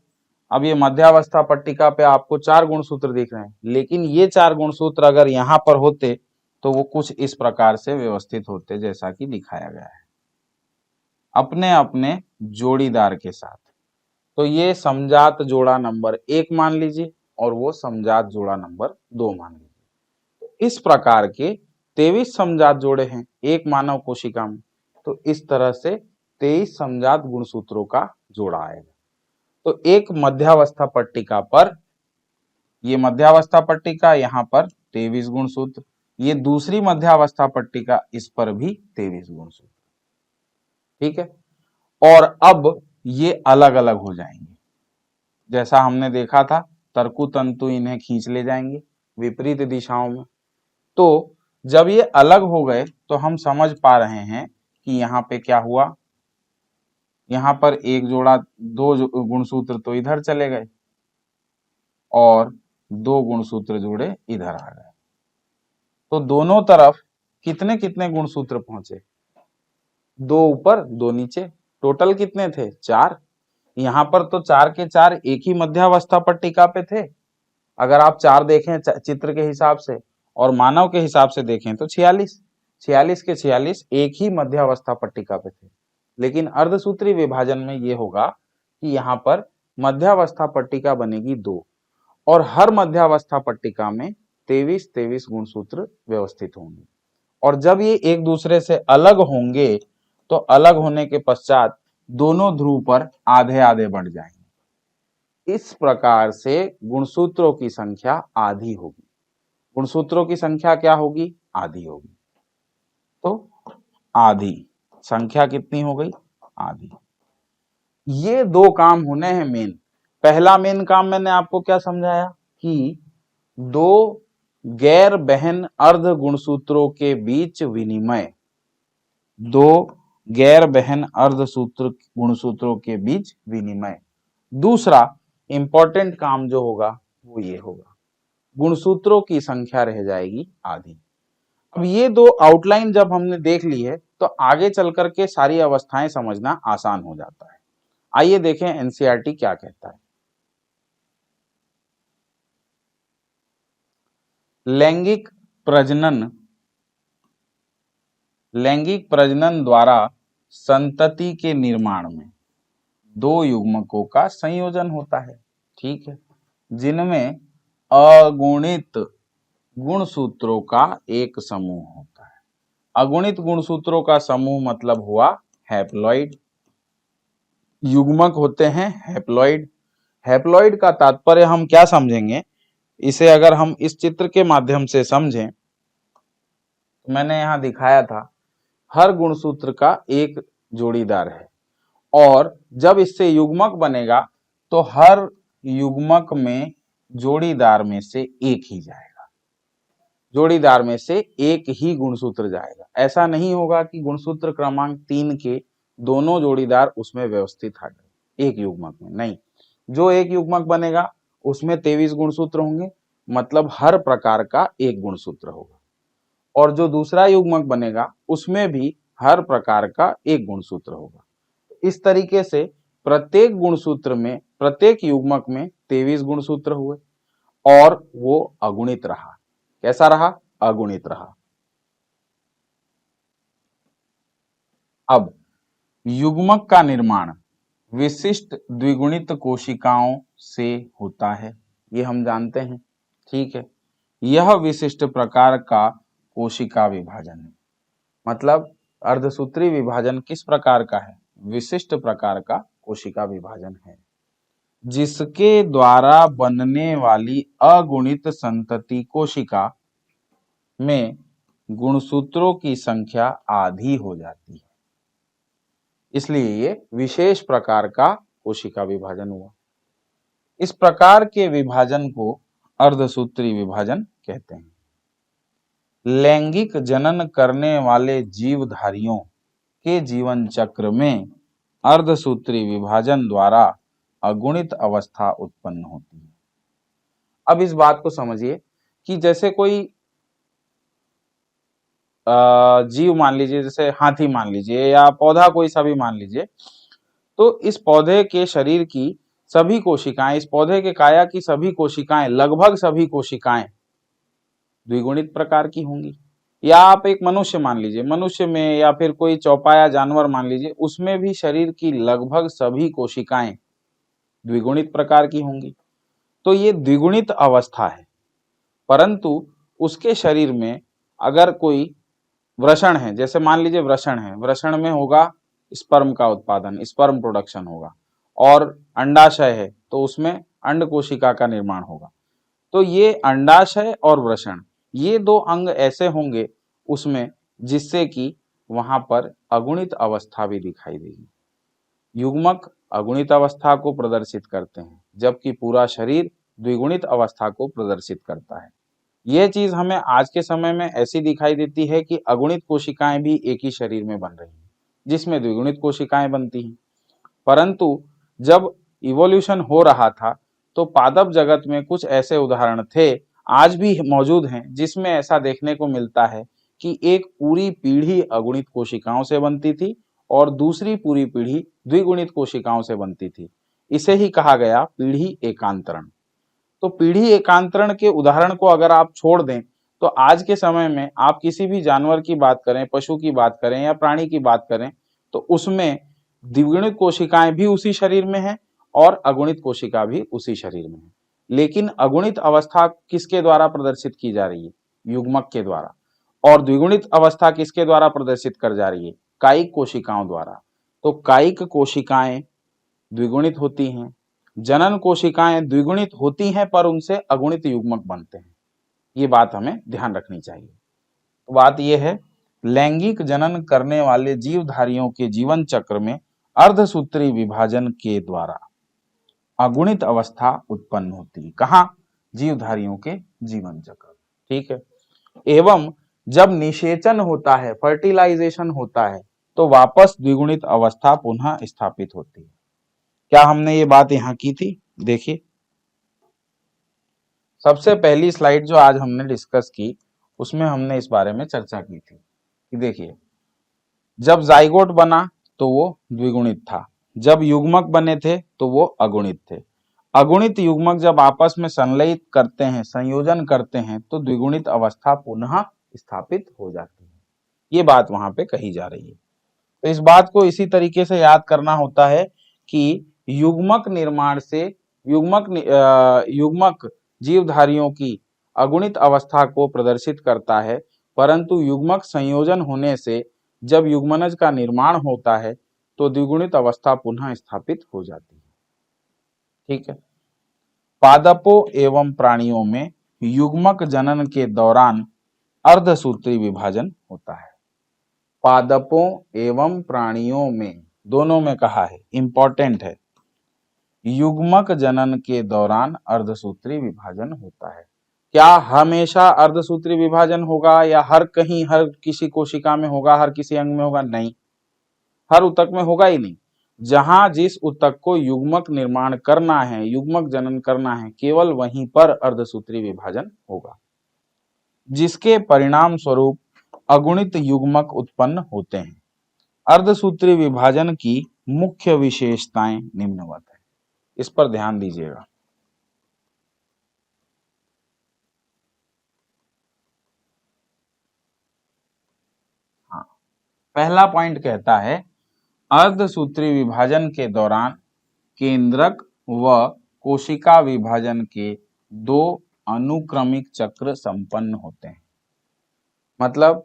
अब ये मध्यावस्था पट्टिका पे आपको चार गुणसूत्र दिख रहे हैं, लेकिन ये चार गुणसूत्र अगर यहाँ पर होते तो वो कुछ इस प्रकार से व्यवस्थित होते जैसा कि दिखाया गया है, अपने अपने जोड़ीदार के साथ। तो ये समजात जोड़ा नंबर 1 मान लीजिए और वो समजात जोड़ा नंबर 2 मान लीजिए। तो इस प्रकार के 23 समजात जोड़े हैं एक मानव कोशिका में, तो इस तरह से 23 समजात गुणसूत्रों का जोड़ा आएगा। तो एक मध्यावस्था पट्टिका पर, ये मध्यावस्था पट्टिका यहाँ पर 23 गुणसूत्र, ये दूसरी मध्यावस्था पट्टिका इस पर भी 23 गुणसूत्र। ठीक है, और अब ये अलग अलग हो जाएंगे। जैसा हमने देखा था तर्कु तंतु इन्हें खींच ले जाएंगे विपरीत दिशाओं में। तो जब ये अलग हो गए तो हम समझ पा रहे हैं कि यहाँ पे क्या हुआ, यहाँ पर एक जोड़ा दो गुणसूत्र तो इधर चले गए और दो गुणसूत्र जुड़े इधर आ गए। तो दोनों तरफ कितने कितने गुणसूत्र पहुंचे, दो ऊपर दो नीचे, टोटल कितने थे? चार। यहाँ पर तो चार के चार एक ही मध्यावस्था पट्टिका पे थे। अगर आप चार देखें चित्र के हिसाब से और मानव के हिसाब से देखें तो 46, 46 के 46 एक ही मध्यावस्था पट्टिका पे थे। लेकिन अर्धसूत्री विभाजन में ये होगा कि यहाँ पर मध्यावस्था पट्टिका बनेगी दो और हर मध्यावस्था पट्टिका में 23 गुणसूत्र व्यवस्थित होंगे। और जब ये एक दूसरे से अलग होंगे तो अलग होने के पश्चात दोनों ध्रुव पर आधे आधे बढ़ जाएंगे। इस प्रकार से गुणसूत्रों की संख्या आधी होगी। गुणसूत्रों की संख्या क्या होगी? आधी होगी। तो आधी संख्या कितनी हो गई? आधी। ये दो काम होने हैं मेन। पहला मेन काम मैंने आपको क्या समझाया कि दो गैर बहन अर्ध गुणसूत्रों के बीच विनिमय, दो गैर बहन अर्धसूत्र गुणसूत्रों के बीच विनिमय। दूसरा इंपॉर्टेंट काम जो होगा वो ये होगा, गुणसूत्रों की संख्या रह जाएगी आधी। अब ये दो आउटलाइन जब हमने देख ली है तो आगे चल करके सारी अवस्थाएं समझना आसान हो जाता है। आइए देखें एनसीईआरटी क्या कहता है। लैंगिक प्रजनन द्वारा संतति के निर्माण में दो युग्मकों का संयोजन होता है, ठीक है, जिनमें अगुणित गुणसूत्रों का एक समूह होता है। अगुणित गुणसूत्रों का समूह मतलब हुआ हैप्लॉइड। युग्मक होते हैं हैप्लॉइड। हैप्लॉइड का तात्पर्य हम क्या समझेंगे, इसे अगर हम इस चित्र के माध्यम से समझें तो मैंने यहां दिखाया था, हर गुणसूत्र का एक जोड़ीदार है और जब इससे युग्मक बनेगा तो हर युग्मक में जोड़ीदार में से एक ही जाएगा, जोड़ीदार में से एक ही गुणसूत्र जाएगा। ऐसा नहीं होगा कि गुणसूत्र क्रमांक 3 के दोनों जोड़ीदार उसमें व्यवस्थित आ गए एक युग्मक में, नहीं। जो एक युग्मक बनेगा उसमें 23 गुणसूत्र होंगे, मतलब हर प्रकार का एक गुणसूत्र होगा, और जो दूसरा युग्मक बनेगा उसमें भी हर प्रकार का एक गुणसूत्र होगा। इस तरीके से प्रत्येक गुणसूत्र में, प्रत्येक युग्मक में 23 गुणसूत्र हुए और वो अगुणित रहा। कैसा रहा? अगुणित रहा। अब युग्मक का निर्माण विशिष्ट द्विगुणित कोशिकाओं से होता है, ये हम जानते हैं, ठीक है। यह विशिष्ट प्रकार का कोशिका विभाजन है, मतलब अर्धसूत्री विभाजन किस प्रकार का है? विशिष्ट प्रकार का कोशिका विभाजन है, जिसके द्वारा बनने वाली अगुणित संतति कोशिका में गुणसूत्रों की संख्या आधी हो जाती है, इसलिए ये विशेष प्रकार का कोशिका विभाजन हुआ। इस प्रकार के विभाजन को अर्धसूत्री विभाजन कहते हैं। लैंगिक जनन करने वाले जीवधारियों के जीवन चक्र में अर्धसूत्री विभाजन द्वारा अगुणित अवस्था उत्पन्न होती है। अब इस बात को समझिए कि जैसे कोई जीव मान लीजिए, जैसे हाथी मान लीजिए या पौधा कोई सा भी मान लीजिए, तो इस पौधे के शरीर की सभी कोशिकाएं, इस पौधे के काया की सभी कोशिकाएं, लगभग सभी कोशिकाएं द्विगुणित प्रकार की होंगी। या आप एक मनुष्य मान लीजिए, मनुष्य में या फिर कोई चौपाया जानवर मान लीजिए, उसमें भी शरीर की लगभग सभी कोशिकाएं द्विगुणित प्रकार की होंगी। तो ये द्विगुणित अवस्था है, परंतु उसके शरीर में अगर कोई वृषण है, जैसे मान लीजिए वृषण है, वृषण में होगा स्पर्म का उत्पादन, स्पर्म प्रोडक्शन होगा, और अंडाशय है तो उसमें अंड कोशिका का निर्माण होगा। तो ये अंडाशय और वृषण, ये दो अंग ऐसे होंगे उसमें जिससे कि वहां पर अगुणित अवस्था भी दिखाई देगी। युग्मक अगुणित अवस्था को प्रदर्शित करते हैं, जबकि पूरा शरीर द्विगुणित अवस्था को प्रदर्शित करता है। यह चीज हमें आज के समय में ऐसी दिखाई देती है कि अगुणित कोशिकाएं भी एक ही शरीर में बन रही हैं, जिसमें द्विगुणित कोशिकाएं बनती हैं। परंतु जब इवोल्यूशन हो रहा था तो पादप जगत में कुछ ऐसे उदाहरण थे, आज भी मौजूद हैं, जिसमें ऐसा देखने को मिलता है कि एक पूरी पीढ़ी अगुणित कोशिकाओं से बनती थी और दूसरी पूरी पीढ़ी द्विगुणित कोशिकाओं से बनती थी। इसे ही कहा गया पीढ़ी एकांतरण। तो पीढ़ी एकांतरण के उदाहरण को अगर आप छोड़ दें तो आज के समय में आप किसी भी जानवर की बात करें, पशु की बात करें या प्राणी की बात करें, तो उसमें द्विगुणित कोशिकाएं भी उसी शरीर में हैं और अगुणित कोशिका भी उसी शरीर में है। लेकिन अगुणित अवस्था किसके द्वारा प्रदर्शित की जा रही है? युग्मक के द्वारा। और द्विगुणित अवस्था किसके द्वारा प्रदर्शित कर जा रही है? कायिक कोशिकाओं द्वारा। तो कायिक कोशिकाएं द्विगुणित होती हैं, जनन कोशिकाएं द्विगुणित होती हैं, पर उनसे अगुणित युग्मक बनते हैं। ये बात हमें ध्यान रखनी चाहिए। तो बात यह है, लैंगिक जनन करने वाले जीवधारियों के जीवन चक्र में अर्धसूत्री विभाजन के द्वारा अगुणित अवस्था उत्पन्न होती है। कहां? जीवधारियों के जीवन चक्र, ठीक है। एवं जब निषेचन होता है, फर्टिलाइजेशन होता है, तो वापस द्विगुणित अवस्था पुनः स्थापित होती है। क्या हमने ये बात यहां की थी? देखिए, सबसे पहली स्लाइड जो आज हमने डिस्कस की उसमें हमने इस बारे में चर्चा की थी कि देखिए, जब जाइगोट बना तो वो द्विगुणित था, जब युग्मक बने थे तो वो अगुणित थे। अगुणित युग्मक जब आपस में संलयित करते हैं, संयोजन करते हैं, तो द्विगुणित अवस्था पुनः स्थापित हो जाती है। ये बात वहां पे कही जा रही है। तो इस बात को इसी तरीके से याद करना होता है कि युग्मक निर्माण से युग्मक जीवधारियों की अगुणित अवस्था को प्रदर्शित करता है, परंतु युग्मक संयोजन होने से जब युग्मनज का निर्माण होता है तो द्विगुणित अवस्था पुनः स्थापित हो जाती है। ठीक है। पादपों एवं प्राणियों में युग्मक जनन के दौरान अर्धसूत्री विभाजन होता है। पादपों एवं प्राणियों में, दोनों में कहा है, इंपॉर्टेंट है, युग्मक जनन के दौरान अर्धसूत्री विभाजन होता है। क्या हमेशा अर्धसूत्री विभाजन होगा या हर कहीं, हर किसी कोशिका में होगा, हर किसी अंग में होगा? नहीं, हर ऊतक में होगा ही नहीं। जहां जिस ऊतक को युग्मक निर्माण करना है, युग्मक जनन करना है, केवल वहीं पर अर्धसूत्री विभाजन होगा, जिसके परिणाम स्वरूप अगुणित युग्मक उत्पन्न होते हैं। अर्धसूत्री विभाजन की मुख्य विशेषताएं निम्नवत है, इस पर ध्यान दीजिएगा। हाँ, पहला पॉइंट कहता है अर्धसूत्री विभाजन के दौरान केंद्रक व कोशिका विभाजन के दो अनुक्रमिक चक्र संपन्न होते हैं। मतलब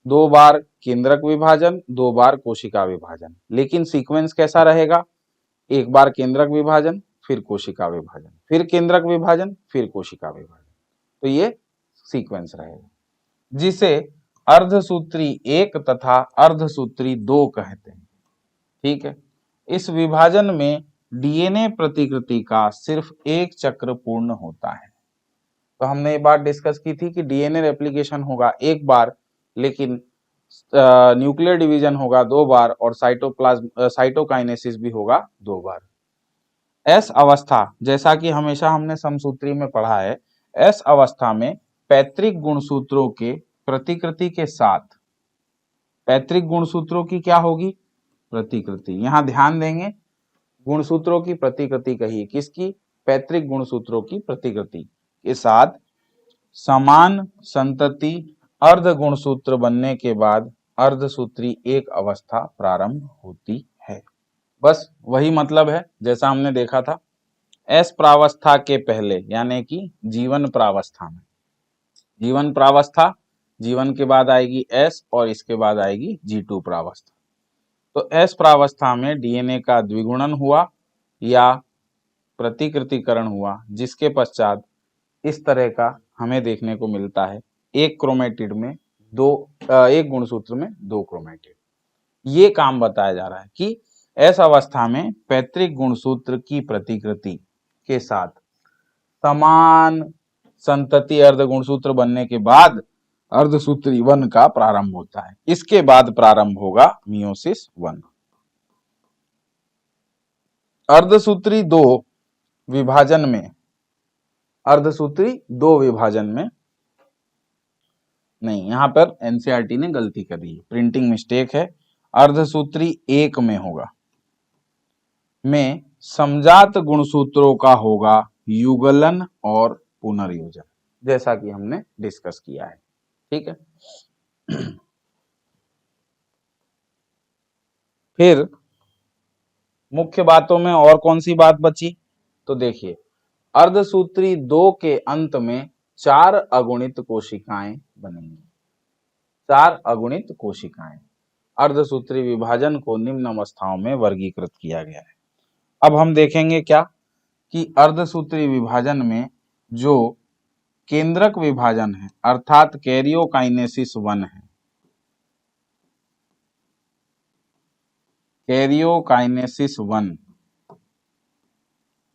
2 बार केंद्रक विभाजन, 2 बार कोशिका विभाजन, लेकिन सीक्वेंस कैसा रहेगा? 1 बार केंद्रक विभाजन, फिर कोशिका विभाजन, फिर केंद्रक विभाजन, फिर कोशिका विभाजन। तो ये सीक्वेंस रहेगा, जिसे अर्धसूत्री 1 तथा अर्धसूत्री 2 कहते हैं। ठीक है। इस विभाजन में डीएनए प्रतिकृति का सिर्फ एक चक्र पूर्ण होता है। तो हमने ये बात डिस्कस की थी कि डीएनए रेप्लिकेशन होगा 1 बार, लेकिन न्यूक्लियर डिवीजन होगा 2 बार, और साइटोकाइनेसिस भी होगा 2 बार। एस अवस्था, जैसा कि हमेशा हमने समसूत्री में पढ़ा है, एस अवस्था में पैतृक गुणसूत्रों के प्रतिकृति के साथ, पैतृक गुणसूत्रों की क्या होगी? प्रतिकृति। यहां ध्यान देंगे, गुणसूत्रों की प्रतिकृति कही, किसकी? पैतृक गुणसूत्रों की प्रतिकृति के साथ समान संतति अर्ध गुणसूत्र बनने के बाद अर्धसूत्री एक अवस्था प्रारंभ होती है। बस वही मतलब है जैसा हमने देखा था। एस प्रावस्था के पहले, यानी कि जीवन प्रावस्था में, जीवन प्रावस्था, जीवन के बाद आएगी एस और इसके बाद आएगी G2 प्रावस्था। तो एस प्रावस्था में डीएनए का द्विगुणन हुआ या प्रतिकृतिकरण हुआ, जिसके पश्चात इस तरह का हमें देखने को मिलता है, एक क्रोमेटिड में एक गुणसूत्र में 2 क्रोमेटिड। ये काम बताया जा रहा है कि ऐसा अवस्था में पैतृक गुणसूत्र की प्रतिकृति के साथ समान संतति अर्ध गुणसूत्र बनने के बाद अर्धसूत्री 1 का प्रारंभ होता है। इसके बाद प्रारंभ होगा मियोसिस 1। अर्धसूत्री 2 विभाजन में, अर्धसूत्री 2 विभाजन में नहीं, यहां पर एनसीईआरटी ने गलती कर दी, प्रिंटिंग मिस्टेक है। अर्धसूत्री 1 में होगा, में समजात गुणसूत्रों का होगा युगलन और पुनर्योजन, जैसा कि हमने डिस्कस किया है। ठीक है। फिर मुख्य बातों में और कौन सी बात बची? तो देखिए, अर्धसूत्री 2 के अंत में 4 अगुणित कोशिकाएं बनेंगी। 4 अगुणित कोशिकाएं। अर्धसूत्री विभाजन को निम्न अवस्थाओं में वर्गीकृत किया गया है। अब हम देखेंगे क्या कि अर्धसूत्री विभाजन में जो केंद्रक विभाजन है, अर्थात कैरियोकाइनेसिस 1 है, कैरियोकाइनेसिस 1,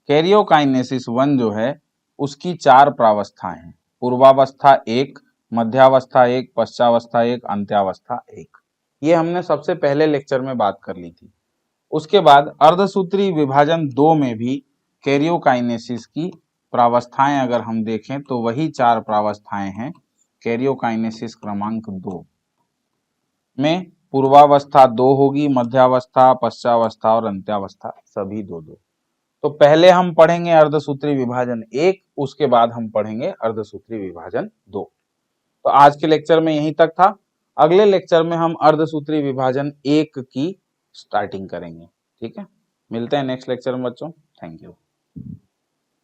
कैरियोकाइनेसिस 1 जो है उसकी 4 प्रावस्थाएं हैं। पूर्वावस्था 1, मध्यावस्था 1, पश्चावस्था 1, अंत्यावस्था 1। ये हमने सबसे पहले लेक्चर में बात कर ली थी। उसके बाद अर्धसूत्री विभाजन 2 में भी कैरियोकाइनेसिस की प्रावस्थाएं अगर हम देखें तो वही 4 प्रावस्थाएं हैं। कैरियोकाइनेसिस क्रमांक 2 में पूर्वावस्था 2 होगी, मध्यावस्था, पश्चावस्था और अंत्यावस्था सभी 2-2। तो पहले हम पढ़ेंगे अर्धसूत्री विभाजन 1, उसके बाद हम पढ़ेंगे अर्धसूत्री विभाजन 2। तो आज के लेक्चर में यहीं तक था। अगले लेक्चर में हम अर्धसूत्री विभाजन 1 की स्टार्टिंग करेंगे। ठीक है, मिलते हैं नेक्स्ट लेक्चर में बच्चों। Thank you.